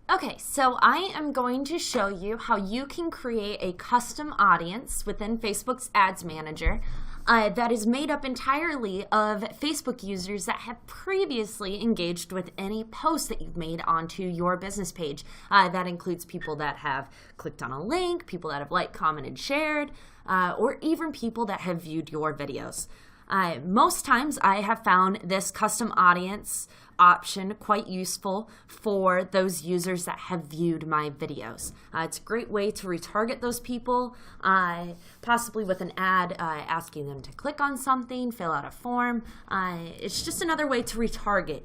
Okay, so I am going to show you how you can create a custom audience within Facebook's Ads Manager that is made up entirely of Facebook users that have previously engaged with any post that you've made onto your business page. That includes people that have clicked on a link, people that have liked, commented, shared, or even people that have viewed your videos. Most times I have found this custom audience option quite useful for those users that have viewed my videos. It's a great way to retarget those people, possibly with an ad asking them to click on something, fill out a form. It's just another way to retarget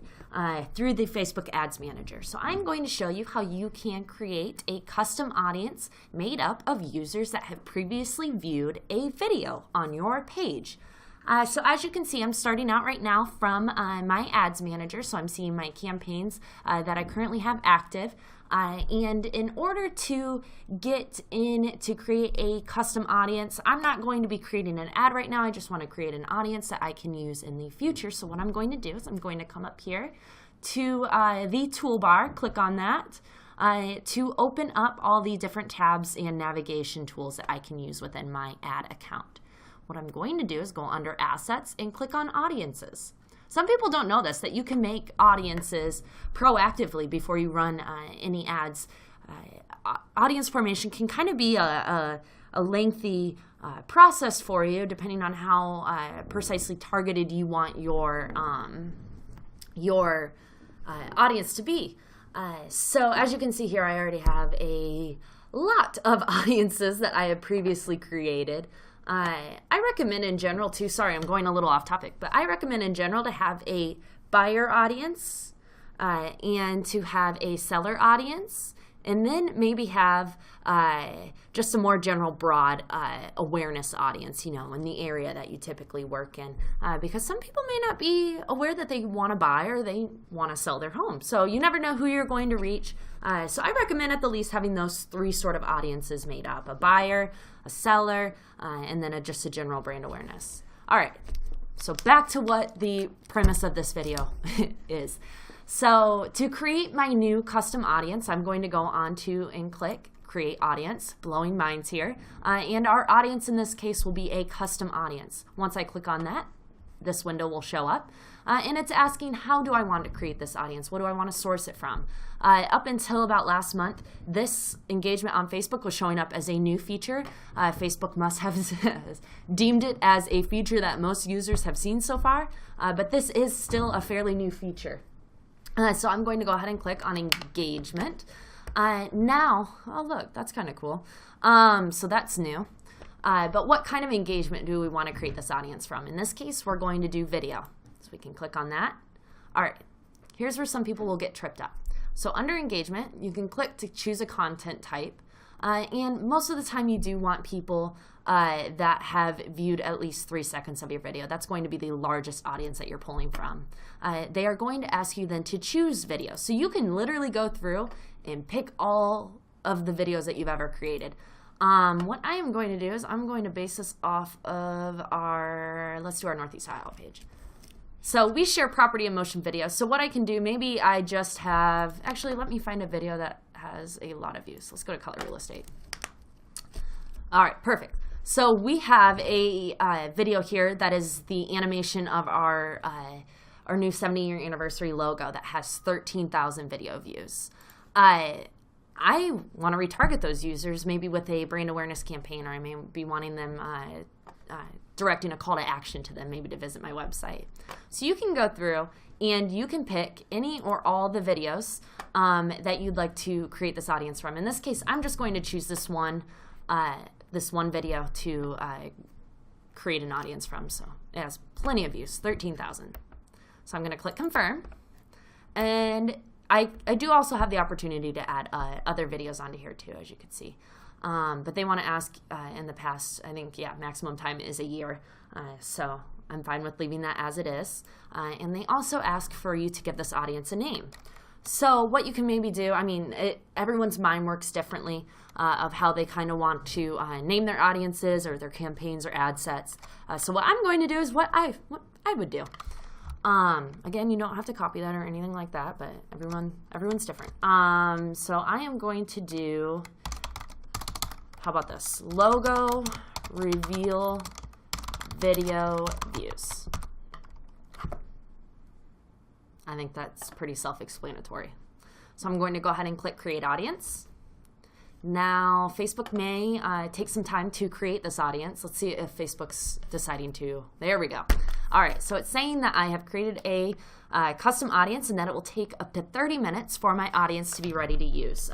through the Facebook Ads Manager. So I'm going to show you how you can create a custom audience made up of users that have previously viewed a video on your page. So as you can see, I'm starting out right now from my Ads Manager, so I'm seeing my campaigns that I currently have active. And in order to get in to create a custom audience, I'm not going to be creating an ad right now. I just want to create an audience that I can use in the future. So what I'm going to do is I'm going to come up here to the toolbar, click on that, to open up all the different tabs and navigation tools that I can use within my ad account. What I'm going to do is go under Assets and click on Audiences. Some people don't know this, that you can make audiences proactively before you run any ads. Audience formation can kind of be a lengthy process for you, depending on how precisely targeted you want your audience to be. So as you can see here, I already have a lot of audiences that I have previously created. I recommend in general too, sorry I'm going a little off topic, but I recommend in general to have a buyer audience and to have a seller audience, and then maybe have just a more general broad awareness audience, you know, in the area that you typically work in, because some people may not be aware that they want to buy or they want to sell their home. So you never know who you're going to reach. So I recommend at the least having those three sort of audiences made up: a buyer, a seller, and then just a general brand awareness. All right, so back to what the premise of this video is. So to create my new custom audience, I'm going to go on to and click Create Audience, blowing minds here. And our audience in this case will be a custom audience. Once I click on that, this window will show up. And it's asking, how do I want to create this audience? What do I want to source it from? Up until about last month, this engagement on Facebook was showing up as a new feature. Facebook must have deemed it as a feature that most users have seen so far, but this is still a fairly new feature. So I'm going to go ahead and click on engagement. Now, oh look, that's kind of cool. So that's new. But what kind of engagement do we want to create this audience from? In this case, we're going to do video. So we can click on that. All right, here's where some people will get tripped up. So under engagement, you can click to choose a content type. And most of the time you do want people that have viewed at least 3 seconds of your video. That's going to be the largest audience that you're pulling from. They are going to ask you then to choose video. So you can literally go through and pick all of the videos that you've ever created. What I am going to do is I'm going to base this off of let's do our Northeast Ohio page. So we share property and motion videos. So what I can do, maybe I just have, actually let me find a video that has a lot of views. Let's go to Color Real Estate. All right, perfect. So we have a video here that is the animation of our new 70-year anniversary logo that has 13,000 video views. I want to retarget those users maybe with a brand awareness campaign, or I may be wanting them directing a call to action to them, maybe to visit my website. So you can go through and you can pick any or all the videos that you'd like to create this audience from. In this case, I'm just going to choose this one video to create an audience from. So it has plenty of views, 13,000. So I'm going to click confirm. And I do also have the opportunity to add other videos onto here too, as you can see. But they want to ask in the past, I think, yeah, maximum time is a year. So I'm fine with leaving that as it is. And they also ask for you to give this audience a name. So what you can maybe do, I mean, everyone's mind works differently of how they kind of want to name their audiences or their campaigns or ad sets. So what I'm going to do is what I would do. Again, you don't have to copy that or anything like that, but everyone's different. So I am going to do, how about this? Logo reveal video views. I think that's pretty self-explanatory. So I'm going to go ahead and click create audience. Now, Facebook may take some time to create this audience. Let's see if Facebook's deciding to. There we go. All right, so it's saying that I have created a custom audience and that it will take up to 30 minutes for my audience to be ready to use.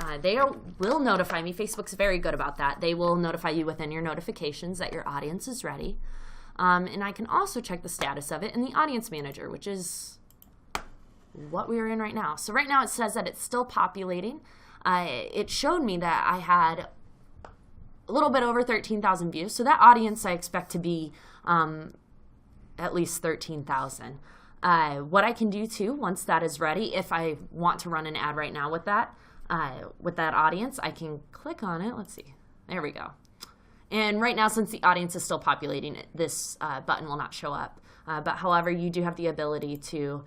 Will notify me. Facebook's very good about that. They will notify you within your notifications that your audience is ready. And I can also check the status of it in the Audience Manager, which is what we are in right now. So right now it says that it's still populating. It showed me that I had a little bit over 13,000 views. So that audience I expect to be at least 13,000. What I can do too, once that is ready, if I want to run an ad right now with that audience, I can click on it. Let's see. There we go. And right now, since the audience is still populating, this button will not show up. But however, you do have the ability to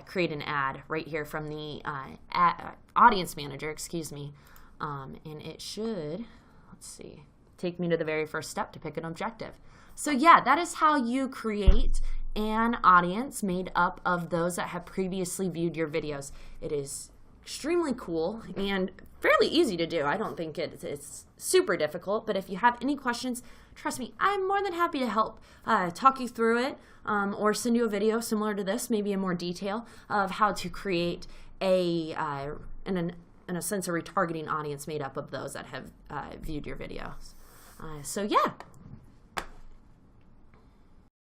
create an ad right here from the Audience Manager, excuse me. And it should, let's see, take me to the very first step to pick an objective. So yeah, that is how you create an audience made up of those that have previously viewed your videos. It is extremely cool and fairly easy to do. I don't think it's super difficult, but if you have any questions, trust me, I'm more than happy to help talk you through it or send you a video similar to this, maybe in more detail, of how to create in a sense, a retargeting audience made up of those that have viewed your videos. So yeah,